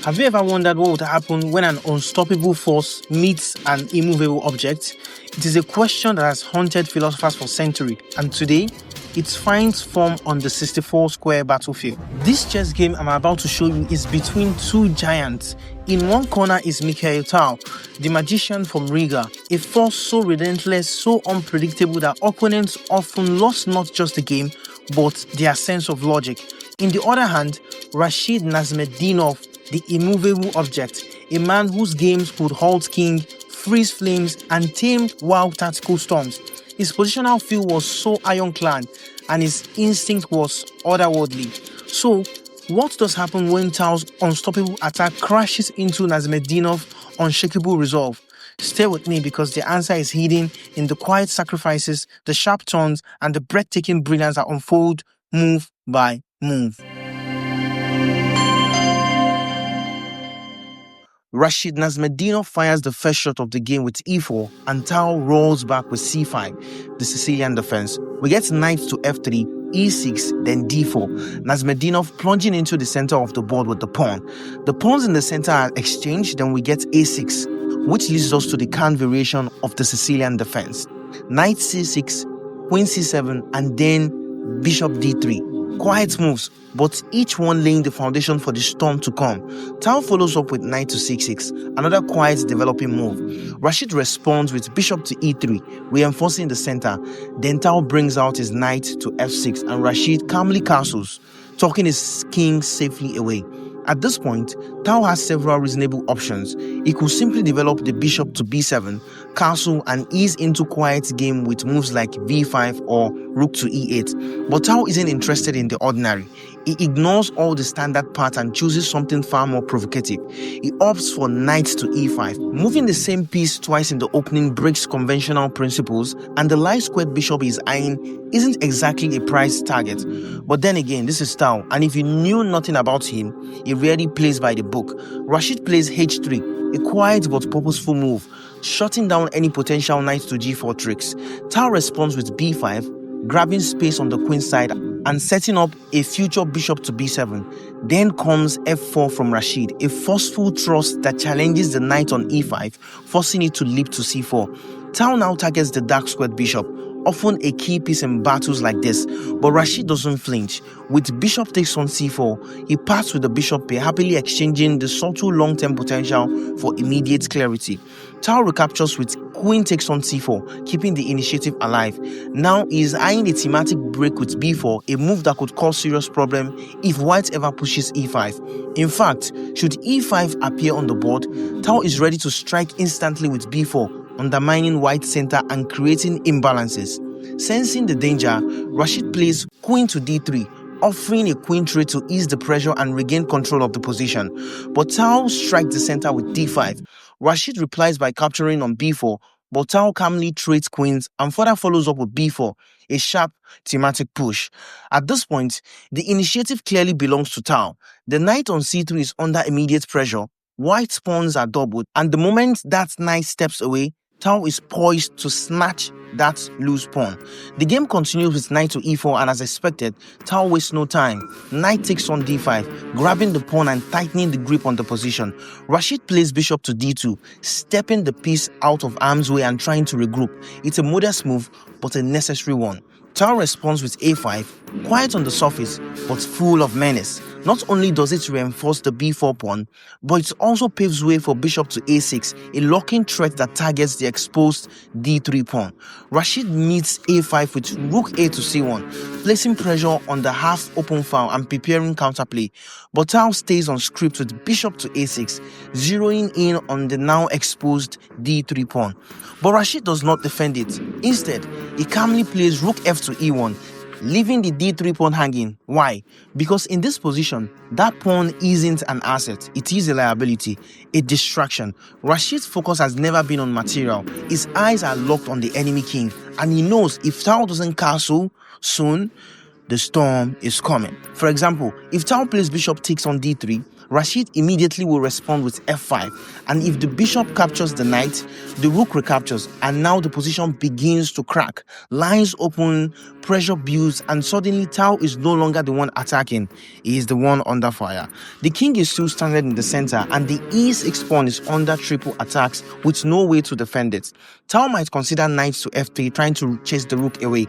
Have you ever wondered what would happen when an unstoppable force meets an immovable object? It is a question that has haunted philosophers for centuries, and today, it finds form on the 64-square battlefield. This chess game I'm about to show you is between two giants. In one corner is Mikhail Tal, the magician from Riga, a force so relentless, so unpredictable that opponents often lost not just the game, but their sense of logic. In the other hand, Rashid Nezhmetdinov, the immovable object, a man whose games could halt king, freeze flames, and tame wild tactical storms. His positional feel was so ironclad, and his instinct was otherworldly. So, what does happen when Tal's unstoppable attack crashes into Nezhmetdinov's unshakable resolve? Stay with me because the answer is hidden in the quiet sacrifices, the sharp turns, and the breathtaking brilliance that unfold move by move. Rashid Nezhmetdinov fires the first shot of the game with e4 and Tal rolls back with c5, the Sicilian defense. We get knight to f3, e6, then d4. Nezhmetdinov plunging into the center of the board with the pawn. The pawns in the center are exchanged, then we get a6, which leads us to the Khan variation of the Sicilian defense. Knight c6, queen c7, and then bishop d3. Quiet moves, but each one laying the foundation for the storm to come. Tal follows up with knight to c6, another quiet developing move. Rashid responds with bishop to e3, reinforcing the center. Then Tal brings out his knight to f6 and Rashid calmly castles, tucking his king safely away. At this point, Tal has several reasonable options. He could simply develop the bishop to b7, castle, and ease into quiet game with moves like b5 or rook to e8. But Tal isn't interested in the ordinary. He ignores all the standard paths and chooses something far more provocative. He opts for knight to e5. Moving the same piece twice in the opening breaks conventional principles, and the light squared bishop he's eyeing isn't exactly a prize target. But then again, this is Tal, and if you knew nothing about him, he rarely plays by the book. Rashid plays h3, a quiet but purposeful move, shutting down any potential knight to g4 tricks. Tal responds with b5, grabbing space on the queen side and setting up a future bishop to b7. Then comes f4 from Rashid, a forceful thrust that challenges the knight on e5, forcing it to leap to c4. Tal now targets the dark squared bishop, often a key piece in battles like this, but Rashid doesn't flinch. With bishop takes on c4, he parts with the bishop pair, happily exchanging the subtle long-term potential for immediate clarity. Tal recaptures with queen takes on c4, keeping the initiative alive. Now he is eyeing a thematic break with b4, a move that could cause serious problem if white ever pushes e5. In fact, should e5 appear on the board, Tal is ready to strike instantly with b4, undermining white center and creating imbalances. Sensing the danger, Rashid plays queen to d3, offering a queen trade to ease the pressure and regain control of the position. But Tal strikes the center with d5. Rashid replies by capturing on b4, but Tal calmly trades queens and further follows up with b4, a sharp thematic push. At this point, the initiative clearly belongs to Tal. The knight on c3 is under immediate pressure, white pawns are doubled, and the moment that knight steps away, Tal is poised to snatch that loose pawn. The game continues with knight to e4, and as expected, Tal wastes no time. Knight takes on d5, grabbing the pawn and tightening the grip on the position. Rashid plays bishop to d2, stepping the piece out of arm's way and trying to regroup. It's a modest move, but a necessary one. Tal responds with a5, quiet on the surface, but full of menace. Not only does it reinforce the b4 pawn, but it also paves way for bishop to a6, a locking threat that targets the exposed d3 pawn. Rashid meets a5 with rook a to c1, placing pressure on the half-open file and preparing counterplay. But Tal stays on script with bishop to a6, zeroing in on the now exposed d3 pawn. But Rashid does not defend it. Instead, he calmly plays rook f to e1, leaving the d3 pawn hanging. Why? Because in this position, that pawn isn't an asset, it is a liability, a distraction. Rashid's focus has never been on material. His eyes are locked on the enemy king, and he knows if Tal doesn't castle soon, the storm is coming. For example, if Tal plays bishop takes on d3, Rashid immediately will respond with f5, and if the bishop captures the knight, the rook recaptures, and now the position begins to crack. Lines open, pressure builds, and suddenly Tal is no longer the one attacking, he is the one under fire. The king is still stranded in the center, and the e6 pawn is under triple attacks with no way to defend it. Tal might consider knight to f3, trying to chase the rook away,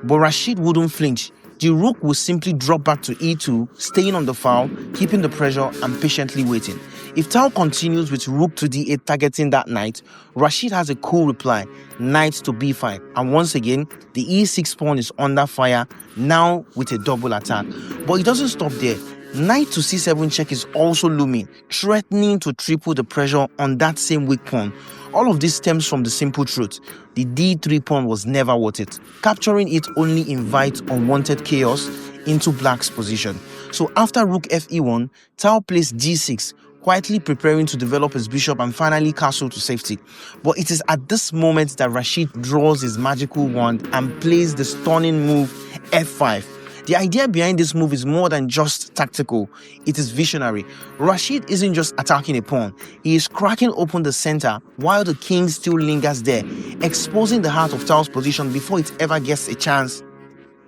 but Rashid wouldn't flinch. The rook will simply drop back to e2, staying on the file, keeping the pressure and patiently waiting. If Tal continues with rook to d8 targeting that knight, Rashid has a cool reply, knight to b5, and once again, the e6 pawn is under fire, now with a double attack. But it doesn't stop there. Knight to c7 check is also looming, threatening to triple the pressure on that same weak pawn. All of this stems from the simple truth: the d3 pawn was never worth it. Capturing it only invites unwanted chaos into black's position. So after rook fe1, Tal plays g6, quietly preparing to develop his bishop and finally castle to safety. But it is at this moment that Rashid draws his magical wand and plays the stunning move f5. The idea behind this move is more than just tactical, it is visionary. Rashid isn't just attacking a pawn, he is cracking open the center while the king still lingers there, exposing the heart of Tal's position before it ever gets a chance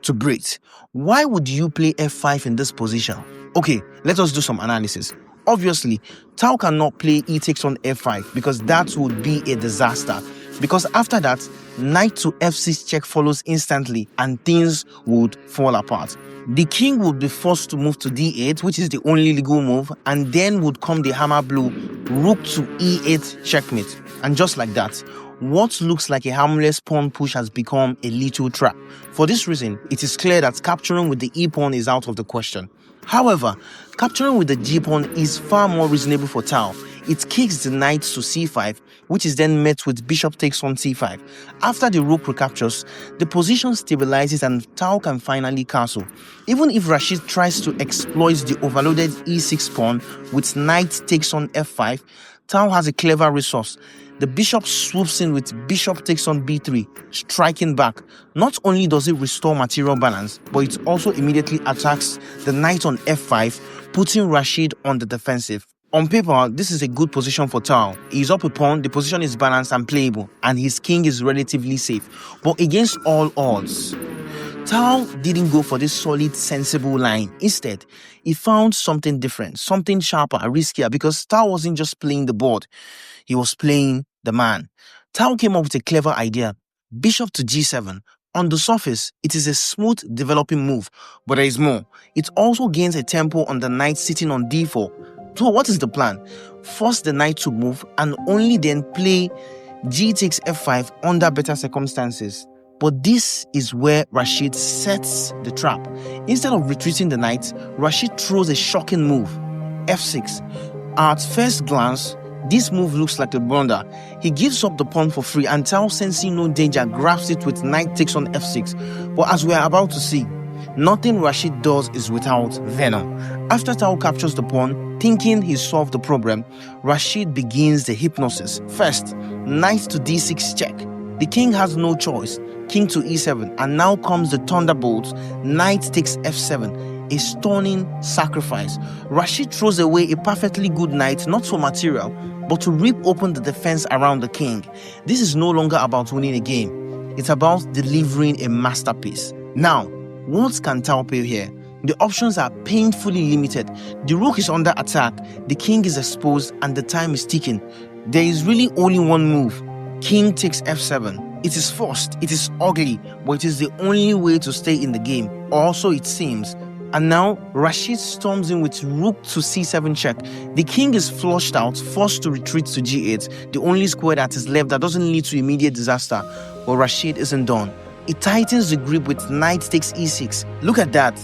to breathe. Why would you play f5 in this position? Okay, let us do some analysis. Obviously, Tal cannot play e takes on f5 because that would be a disaster. Because after that, knight to f6 check follows instantly and things would fall apart. The king would be forced to move to d8, which is the only legal move, and then would come the hammer blow, rook to e8 checkmate. And just like that, what looks like a harmless pawn push has become a little trap. For this reason, it is clear that capturing with the e-pawn is out of the question. However, capturing with the g-pawn is far more reasonable for Tal. It kicks the knight to c5, which is then met with bishop takes on c5. After the rook recaptures, the position stabilizes and Tal can finally castle. Even if Rashid tries to exploit the overloaded e6 pawn with knight takes on f5, Tal has a clever resource. The bishop swoops in with bishop takes on b3, striking back. Not only does it restore material balance, but it also immediately attacks the knight on f5, putting Rashid on the defensive. On paper, this is a good position for Tal. He's up a pawn, the position is balanced and playable, and his king is relatively safe. But against all odds, Tal didn't go for this solid, sensible line. Instead, he found something different, something sharper, riskier, because Tal wasn't just playing the board, he was playing the man. Tal came up with a clever idea. Bishop to g7. On the surface, it is a smooth developing move, but there is more. It also gains a tempo on the knight sitting on d4. So what is the plan? Force the knight to move and only then play g takes f5 under better circumstances. But this is where Rashid sets the trap. Instead of retreating the knight, Rashid throws a shocking move, f6. At first glance, this move looks like a blunder. He gives up the pawn for free and Tal, sensing no danger, grabs it with knight takes on f6. But as we are about to see, nothing Rashid does is without venom. After Tal captures the pawn, thinking he's solved the problem, Rashid begins the hypnosis. First, knight to d6 check. The king has no choice. King to e7, and now comes the thunderbolt. Knight takes f7, a stunning sacrifice. Rashid throws away a perfectly good knight, not for material, but to rip open the defense around the king. This is no longer about winning a game. It's about delivering a masterpiece. Now, what can Tal play here? The options are painfully limited. The rook is under attack, the king is exposed, and the time is ticking. There is really only one move. King takes f7. It is forced, it is ugly, but it is the only way to stay in the game, or so it seems. And now, Rashid storms in with rook to c7 check. The king is flushed out, forced to retreat to g8, the only square that is left that doesn't lead to immediate disaster. But Rashid isn't done. It tightens the grip with knight takes e6. Look at that.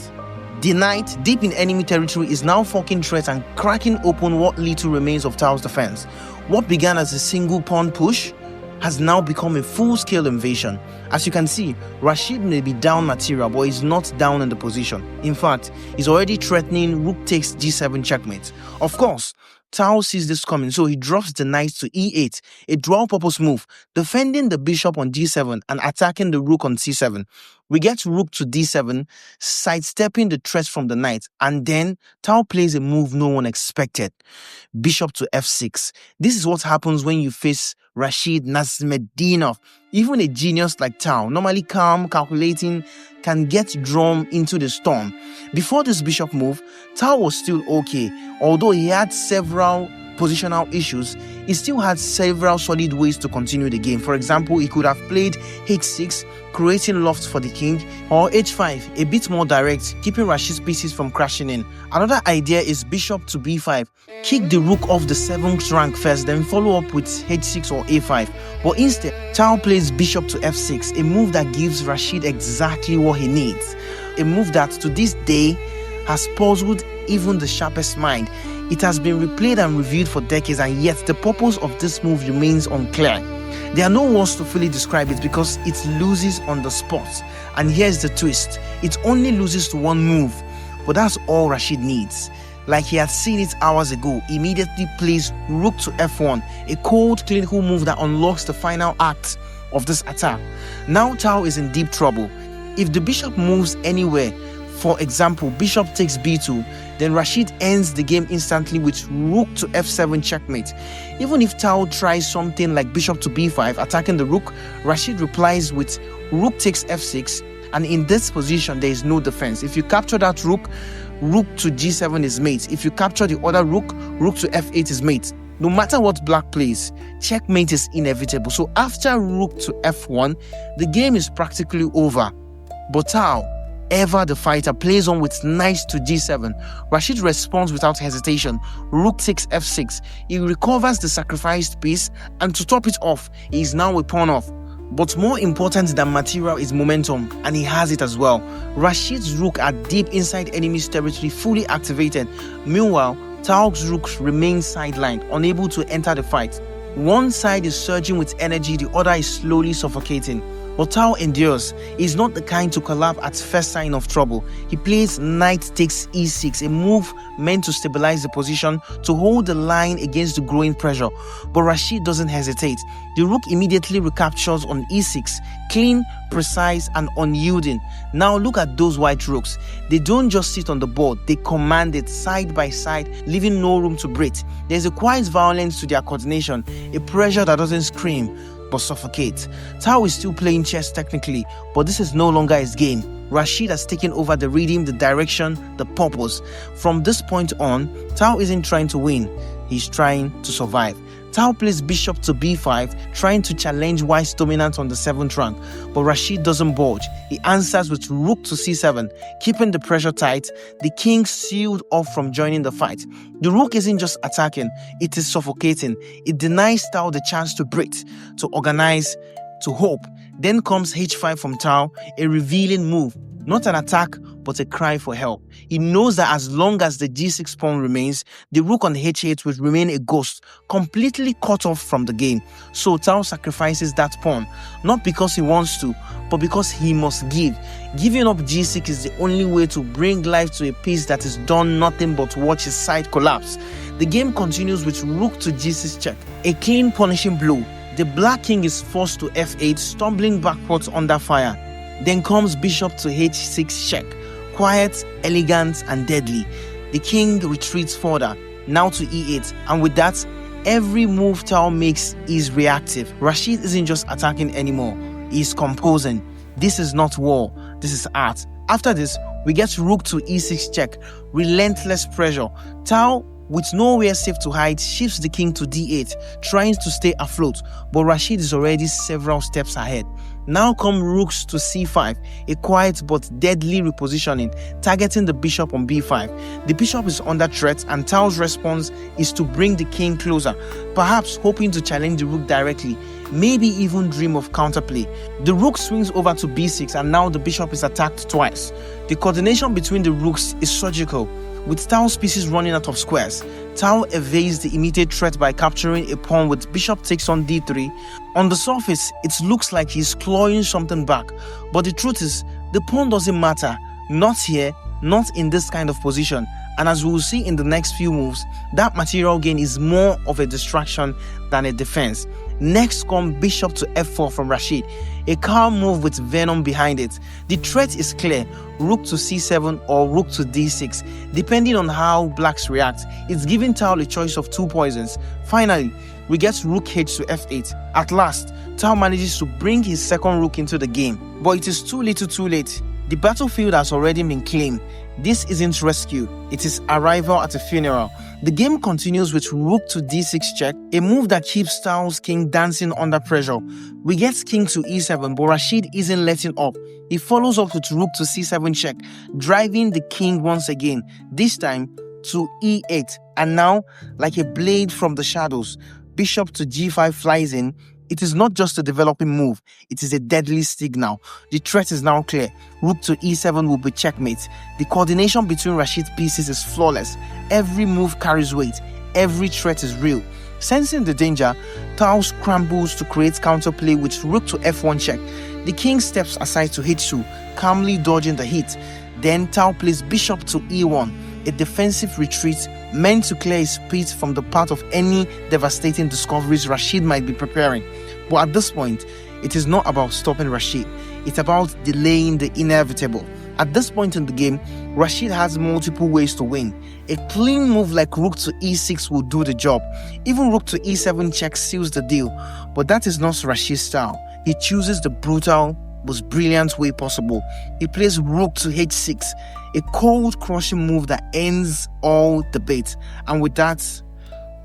The knight, deep in enemy territory, is now forking threats and cracking open what little remains of Tal's defense. What began as a single pawn push has now become a full-scale invasion. As you can see, Rashid may be down material, but he's not down in the position. In fact, he's already threatening rook takes g7 checkmate. Of course, Tal sees this coming, so he drops the knight to e8, a dual-purpose move, defending the bishop on d7 and attacking the rook on c7. We get rook to d7, sidestepping the threat from the knight, and then Tal plays a move no one expected. Bishop to f6. This is what happens when you face Rashid Nezhmetdinov. Even a genius like Tal, normally calm, calculating, can get drawn into the storm. Before this bishop move, Tal was still okay. Although he had several positional issues, he still had several solid ways to continue the game. For example, he could have played h6, creating loft for the king, or h5, a bit more direct, keeping Rashid's pieces from crashing in. Another idea is bishop to b5. Kick the rook off the 7th rank first, then follow up with h6 or a5. But instead, Tal plays bishop to f6, a move that gives Rashid exactly what he needs. A move that, to this day, has puzzled even the sharpest mind. It has been replayed and reviewed for decades, and yet the purpose of this move remains unclear. There are no words to fully describe it because it loses on the spot. And here's the twist. It only loses to one move, but that's all Rashid needs. Like he had seen it hours ago, immediately plays rook to f1, a cold, clinical move that unlocks the final act of this attack. Now Tal is in deep trouble. If the bishop moves anywhere, for example, bishop takes b2, then Rashid ends the game instantly with rook to f7 checkmate. Even if Tal tries something like bishop to b5, attacking the rook, Rashid replies with rook takes f6, and in this position there is no defense. If you capture that rook, rook to g7 is mate. If you capture the other rook, rook to f8 is mate. No matter what black plays, checkmate is inevitable. So after rook to f1, the game is practically over. But Tal, ever the fighter, plays on with knight to g7. Rashid responds without hesitation. Rook takes f6. He recovers the sacrificed piece, and to top it off, he is now a pawn off. But more important than material is momentum, and he has it as well. Rashid's rook are deep inside enemy's territory, fully activated. Meanwhile, Tal's rooks remain sidelined, unable to enter the fight. One side is surging with energy, the other is slowly suffocating. But Tal endures. He's not the kind to collapse at first sign of trouble. He plays knight takes e6, a move meant to stabilize the position, to hold the line against the growing pressure. But Rashid doesn't hesitate. The rook immediately recaptures on e6, clean, precise, and unyielding. Now look at those white rooks. They don't just sit on the board, they command it side by side, leaving no room to breathe. There's a quiet violence to their coordination, a pressure that doesn't scream but suffocate. Tal is still playing chess technically, but this is no longer his game. Rashid has taken over the rhythm, the direction, the purpose. From this point on, Tal isn't trying to win, he's trying to survive. Tal plays bishop to b5, trying to challenge white's dominance on the 7th rank, but Rashid doesn't budge. He answers with rook to c7, keeping the pressure tight, the king sealed off from joining the fight. The rook isn't just attacking, it is suffocating. It denies Tal the chance to breathe, to organize, to hope. Then comes h5 from Tal, a revealing move. Not an attack, but a cry for help. He knows that as long as the g6 pawn remains, the rook on h8 will remain a ghost, completely cut off from the game. So Tal sacrifices that pawn, not because he wants to, but because he must give. Giving up g6 is the only way to bring life to a piece that has done nothing but watch his side collapse. The game continues with rook to g6 check, a clean punishing blow. The black king is forced to f8, stumbling backwards under fire. Then comes bishop to h6 check, quiet, elegant, and deadly. The king retreats further, now to e8, and with that, every move Tal makes is reactive. Rashid isn't just attacking anymore, he's composing. This is not war, this is art. After this, we get rook to e6 check, relentless pressure. Tal, with nowhere safe to hide, shifts the king to d8, trying to stay afloat, but Rashid is already several steps ahead. Now come rooks to c5, a quiet but deadly repositioning, targeting the bishop on b5. The bishop is under threat, and Tal's response is to bring the king closer, perhaps hoping to challenge the rook directly, maybe even dream of counterplay. The rook swings over to b6, and now the bishop is attacked twice. The coordination between the rooks is surgical. With Tal's pieces running out of squares, Tal evades the immediate threat by capturing a pawn with bishop takes on d3. On the surface, it looks like he's clawing something back, but the truth is, the pawn doesn't matter. Not here, not in this kind of position. And as we will see in the next few moves, that material gain is more of a distraction than a defense. Next comes bishop to f4 from Rashid, a calm move with venom behind it. The threat is clear, rook to c7 or rook to d6, depending on how blacks react. It's giving Tal a choice of 2 poisons. Finally, we get rook h to f8. At last, Tal manages to bring his second rook into the game, but it is too little too late. The battlefield has already been claimed. This isn't rescue, it is arrival at a funeral. The game continues with rook to d6 check, a move that keeps Tal's king dancing under pressure. We get king to e7, but Rashid isn't letting up. He follows up with rook to c7 check, driving the king once again, this time to e8. And now, like a blade from the shadows, bishop to g5 flies in. It is not just a developing move, it is a deadly signal. The threat is now clear. Rook to e7 will be checkmate. The coordination between Rashid's pieces is flawless. Every move carries weight. Every threat is real. Sensing the danger, Tal scrambles to create counterplay with rook to f1 check. The king steps aside to h2, calmly dodging the hit. Then Tal plays bishop to e1, a defensive retreat meant to clear his feet from the path of any devastating discoveries Rashid might be preparing. But at this point, it is not about stopping Rashid, it's about delaying the inevitable. At this point in the game, Rashid has multiple ways to win. A clean move like rook to e6 will do the job. Even rook to e7 check seals the deal. But that is not Rashid's style. He chooses the brutal, most brilliant way possible. He plays rook to h6, a cold crushing move that ends all debate. And with that,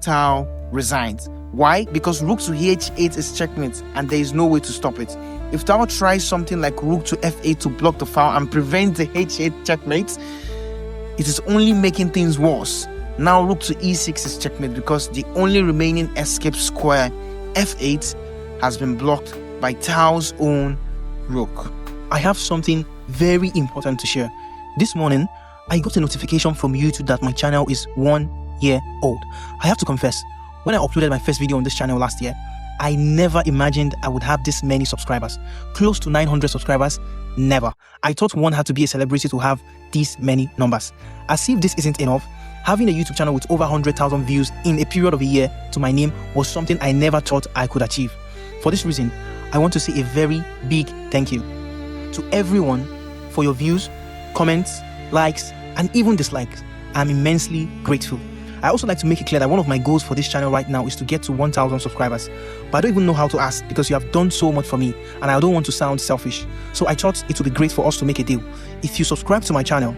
Tal resigns. Why? Because rook to h8 is checkmate and there is no way to stop it. If Tal tries something like rook to f8 to block the file and prevent the h8 checkmate, it is only making things worse. Now rook to e6 is checkmate because the only remaining escape square, f8, has been blocked by Tal's own rook. I have something very important to share. This morning, I got a notification from YouTube that my channel is 1 year old. I have to confess, when I uploaded my first video on this channel last year, I never imagined I would have this many subscribers. Close to 900 subscribers, never. I thought one had to be a celebrity to have these many numbers. As if this isn't enough, having a YouTube channel with over 100,000 views in a period of a year to my name was something I never thought I could achieve. For this reason, I want to say a very big thank you to everyone for your views, comments, likes, and even dislikes. I'm immensely grateful. I also like to make it clear that one of my goals for this channel right now is to get to 1,000 subscribers. But I don't even know how to ask because you have done so much for me and I don't want to sound selfish. So I thought it would be great for us to make a deal. If you subscribe to my channel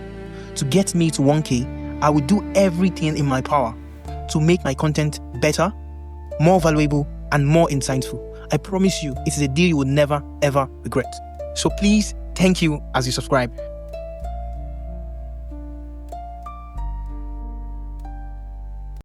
to get me to 1K, I will do everything in my power to make my content better, more valuable, and more insightful. I promise you, it is a deal you will never ever regret. So please, thank you as you subscribe.